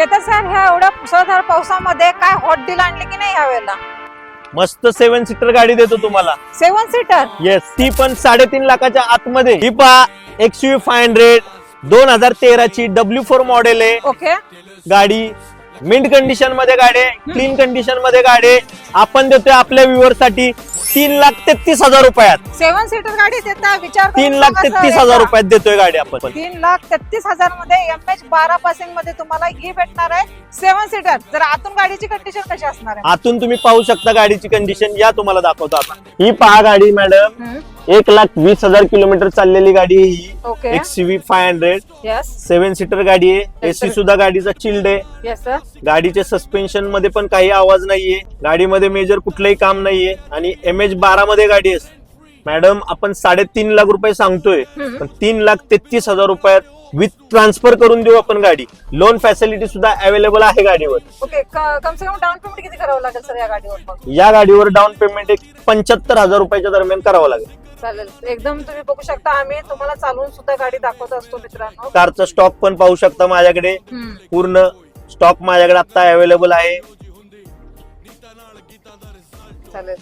Ketan sir, ह्या एवढ्या मुसळधार पावसामध्ये काय हॉट डील आणली की नाही यावेळेला? मस्त 7 सीटर गाडी देतो तुम्हाला. 7 सीटर. येस, ती पण 3.5 लाखाच्या आतमध्ये. ही पहा XUV 500 2013 ची W4 मॉडेल आहे. ओके. गाडी मिंट कंडिशन मध्ये गाडी आहे, क्लीन कंडिशन मध्ये गाडी आहे. आपण देतोय आपल्या व्ह्युअर साठी 3,33,000 रुपयात. 7 सीटर गाडी देता, विचार करून 3,33,000 रुपयात देतोय गाडी आपण. 3,33,000 मध्ये MH12 पासिंग मध्ये तुम्हाला ही भेटणार आहे 7 सीटर. जर आतून गाडीची कंडिशन कशी असणार आहे? आतून तुम्ही पाहू शकता गाडीची कंडिशन. या तुम्हाला दाखवतो आपण. ही पहा गाडी मॅडम, 1,20,000 किलोमीटर चाललेली गाडी आहे ही. ओके. XUV 500 यस 7 सीटर गाडी आहे. एसी सुद्धा गाडीचा चिल्ड आहे. Yes sir. गाडीचे सस्पेन्शन मध्ये पण काही आवाज नाहीये. गाडीमध्ये मेजर कुठलंही काम नाहीये आणि MH12 मध्ये गाडी आहे. मॅडम आपण 3.5 लाख रुपये सांगतोय, पण 3,33,000 रुपयात विथ ट्रान्सफर करून देऊ आपण गाडी. लोन फॅसिलिटी सुद्धा अवेलेबल आहे गाडीवर. ओके. कम से कम डाऊन पेमेंट किती करावं लागेल सर या गाडीवर मग? या गाडीवर डाऊन पेमेंट 75,000 रुपयाच्या दरम्यान करावं लागेल. चालेल. एकदम तुम्ही बघू शकता, आम्ही तुम्हाला चालवून सुद्धा गाडी दाखवत असतो मित्रांनो. कारचा स्टॉक पण पाहू शकता माझ्याकडे. पूर्ण स्टॉक माझ्याकडे आता अवेलेबल आहे. चालेल.